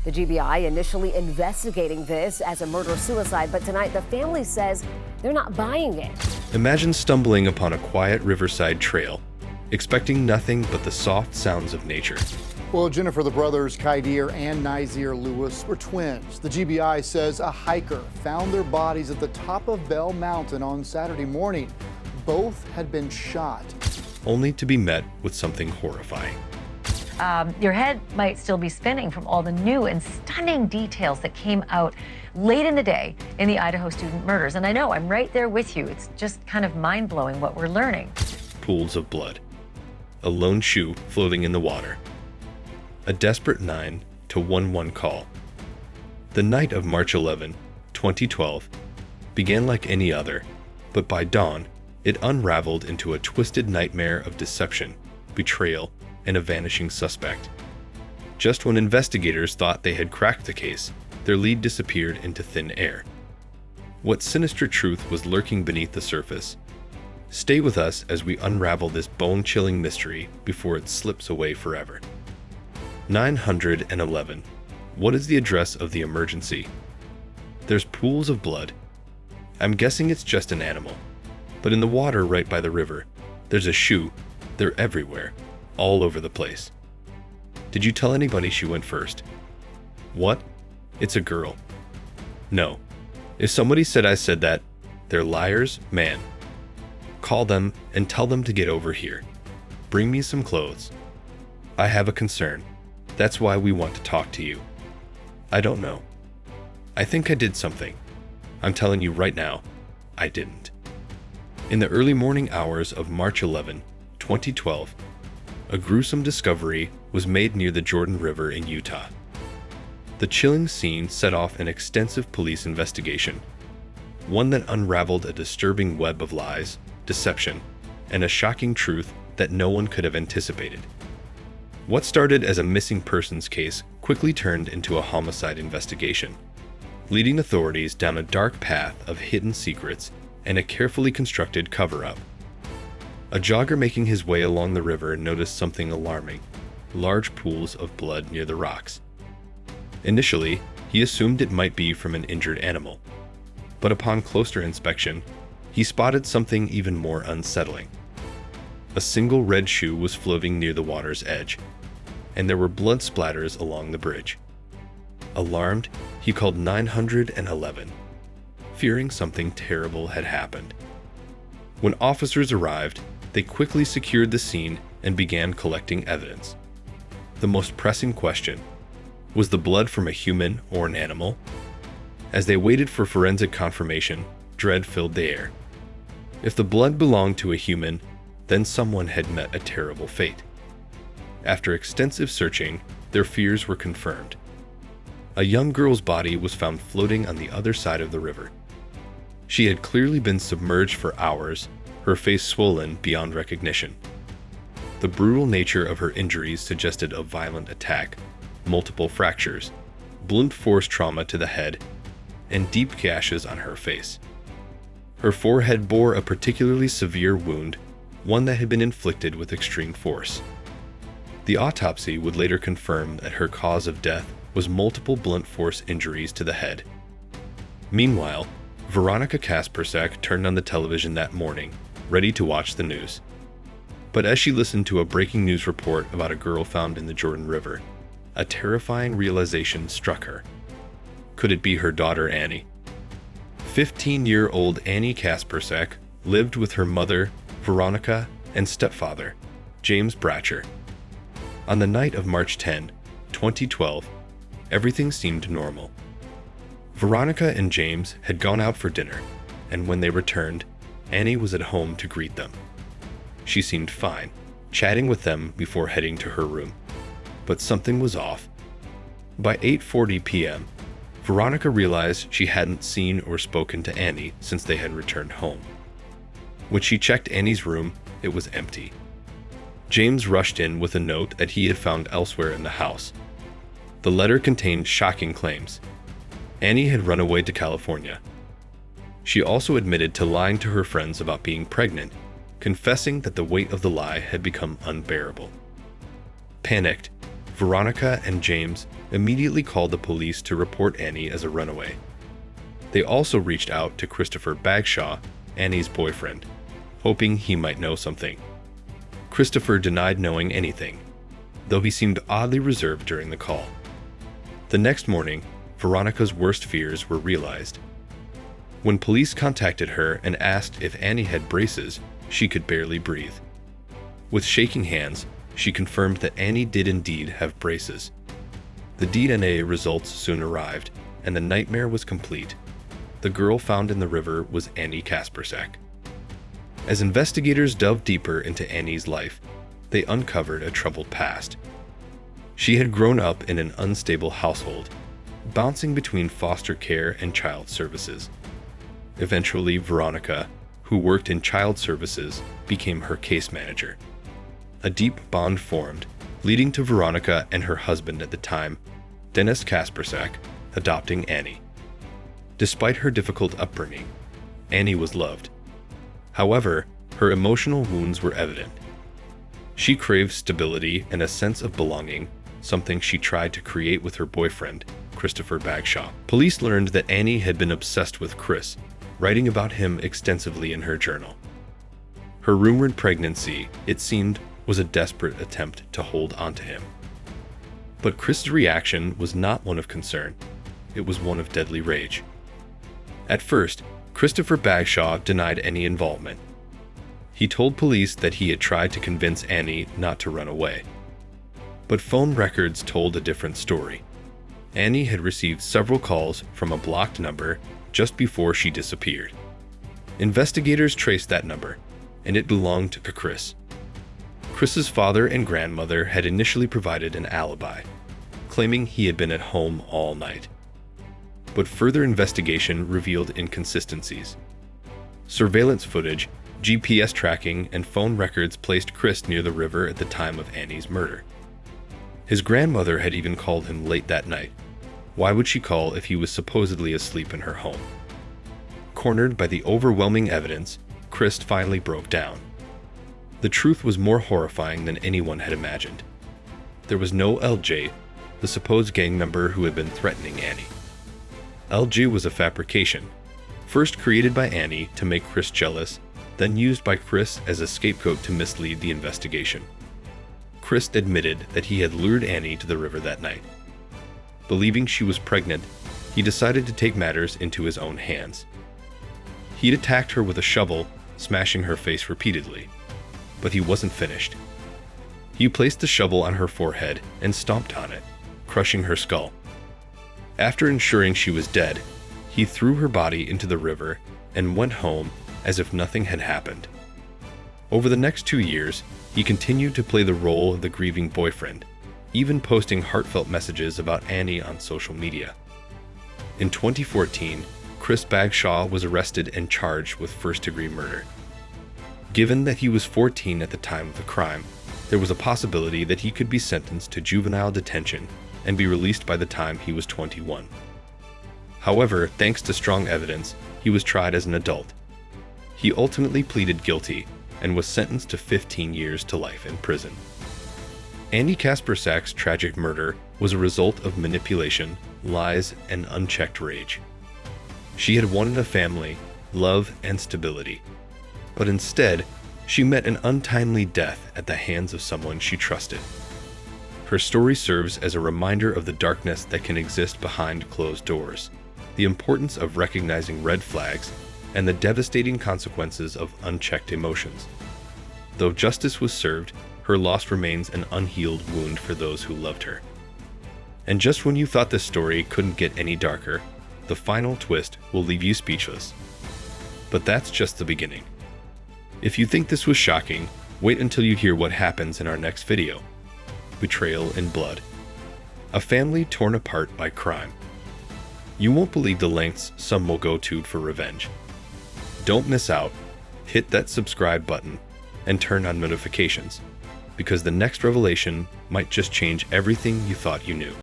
The GBI initially investigating this as a murder-suicide, but tonight the family says they're not buying it. Imagine stumbling upon a quiet riverside trail, expecting nothing but the soft sounds of nature. Well, Jennifer, the brothers Kaidir and Nazir Lewis were twins. The GBI says a hiker found their bodies at the top of Bell Mountain on Saturday morning. Both had been shot. Only to be met with something horrifying. Your head might still be spinning from all the new and stunning details that came out late in the day in the Idaho student murders. And I know, I'm right there with you. It's just kind of mind-blowing what we're learning. Pools of blood. A lone shoe floating in the water. A desperate 911 call. The night of March 11, 2012, began like any other, but by dawn, it unraveled into a twisted nightmare of deception, betrayal, and a vanishing suspect. Just when investigators thought they had cracked the case, their lead disappeared into thin air. What sinister truth was lurking beneath the surface? Stay with us as we unravel this bone-chilling mystery before it slips away forever. 911. What is the address of the emergency? There's pools of blood. I'm guessing it's just an animal. But in the water right by the river, there's a shoe. They're everywhere, all over the place. Did you tell anybody she went first? What? It's a girl. No. If somebody said I said that, they're liars, man. Call them and tell them to get over here. Bring me some clothes. I have a concern. That's why we want to talk to you. I don't know. I think I did something. I'm telling you right now, I didn't. In the early morning hours of March 11, 2012, a gruesome discovery was made near the Jordan River in Utah. The chilling scene set off an extensive police investigation, one that unraveled a disturbing web of lies, deception, and a shocking truth that no one could have anticipated. What started as a missing persons case quickly turned into a homicide investigation, leading authorities down a dark path of hidden secrets and a carefully constructed cover-up. A jogger making his way along the river noticed something alarming: large pools of blood near the rocks. Initially, he assumed it might be from an injured animal, but upon closer inspection, he spotted something even more unsettling. A single red shoe was floating near the water's edge, and there were blood splatters along the bridge. Alarmed, he called 911, fearing something terrible had happened. When officers arrived, they quickly secured the scene and began collecting evidence. The most pressing question: was the blood from a human or an animal? As they waited for forensic confirmation, dread filled the air. If the blood belonged to a human, then someone had met a terrible fate. After extensive searching, their fears were confirmed. A young girl's body was found floating on the other side of the river. She had clearly been submerged for hours, her face swollen beyond recognition. The brutal nature of her injuries suggested a violent attack, multiple fractures, blunt force trauma to the head, and deep gashes on her face. Her forehead bore a particularly severe wound, one that had been inflicted with extreme force. The autopsy would later confirm that her cause of death was multiple blunt force injuries to the head. Meanwhile, Veronica Kaspersek turned on the television that morning, ready to watch the news. But as she listened to a breaking news report about a girl found in the Jordan River, a terrifying realization struck her. Could it be her daughter Annie? 15-year-old Annie Kaspersek lived with her mother, Veronica, and stepfather, James Bratcher. On the night of March 10, 2012, everything seemed normal. Veronica and James had gone out for dinner, and when they returned, Annie was at home to greet them. She seemed fine, chatting with them before heading to her room. But something was off. By 8:40 p.m., Veronica realized she hadn't seen or spoken to Annie since they had returned home. When she checked Annie's room, it was empty. James rushed in with a note that he had found elsewhere in the house. The letter contained shocking claims. Annie had run away to California. She also admitted to lying to her friends about being pregnant, confessing that the weight of the lie had become unbearable. Panicked, Veronica and James immediately called the police to report Annie as a runaway. They also reached out to Christopher Bagshaw, Annie's boyfriend, hoping he might know something. Christopher denied knowing anything, though he seemed oddly reserved during the call. The next morning, Veronica's worst fears were realized. When police contacted her and asked if Annie had braces, she could barely breathe. With shaking hands, she confirmed that Annie did indeed have braces. The DNA results soon arrived, and the nightmare was complete. The girl found in the river was Annie Kaspersak. As investigators delved deeper into Annie's life, they uncovered a troubled past. She had grown up in an unstable household, bouncing between foster care and child services. Eventually, Veronica, who worked in child services, became her case manager. A deep bond formed, leading to Veronica and her husband at the time, Dennis Kaspersak, adopting Annie. Despite her difficult upbringing, Annie was loved. However, her emotional wounds were evident. She craved stability and a sense of belonging, something she tried to create with her boyfriend, Christopher Bagshaw. Police learned that Annie had been obsessed with Chris, writing about him extensively in her journal. Her rumored pregnancy, it seemed, was a desperate attempt to hold onto him. But Chris's reaction was not one of concern. It was one of deadly rage. At first, Christopher Bagshaw denied any involvement. He told police that he had tried to convince Annie not to run away. But phone records told a different story. Annie had received several calls from a blocked number just before she disappeared. Investigators traced that number, and it belonged to Chris. Chris's father and grandmother had initially provided an alibi, claiming he had been at home all night. But further investigation revealed inconsistencies. Surveillance footage, GPS tracking, and phone records placed Chris near the river at the time of Annie's murder. His grandmother had even called him late that night. Why would she call if he was supposedly asleep in her home? Cornered by the overwhelming evidence, Chris finally broke down. The truth was more horrifying than anyone had imagined. There was no LJ, the supposed gang member who had been threatening Annie. LJ was a fabrication, first created by Annie to make Chris jealous, then used by Chris as a scapegoat to mislead the investigation. Chris admitted that he had lured Annie to the river that night. Believing she was pregnant, he decided to take matters into his own hands. He'd attacked her with a shovel, smashing her face repeatedly. But he wasn't finished. He placed the shovel on her forehead and stomped on it, crushing her skull. After ensuring she was dead, he threw her body into the river and went home as if nothing had happened. Over the next 2 years, he continued to play the role of the grieving boyfriend, even posting heartfelt messages about Annie on social media. In 2014, Chris Bagshaw was arrested and charged with first-degree murder. Given that he was 14 at the time of the crime, there was a possibility that he could be sentenced to juvenile detention and be released by the time he was 21. However, thanks to strong evidence, he was tried as an adult. He ultimately pleaded guilty and was sentenced to 15 years to life in prison. Annie Kaspersak's tragic murder was a result of manipulation, lies, and unchecked rage. She had wanted a family, love, and stability. But instead, she met an untimely death at the hands of someone she trusted. Her story serves as a reminder of the darkness that can exist behind closed doors, the importance of recognizing red flags, and the devastating consequences of unchecked emotions. Though justice was served, her loss remains an unhealed wound for those who loved her. And just when you thought this story couldn't get any darker, the final twist will leave you speechless. But that's just the beginning. If you think this was shocking, wait until you hear what happens in our next video. Betrayal in blood. A family torn apart by crime. You won't believe the lengths some will go to for revenge. Don't miss out. Hit that subscribe button and turn on notifications, because the next revelation might just change everything you thought you knew.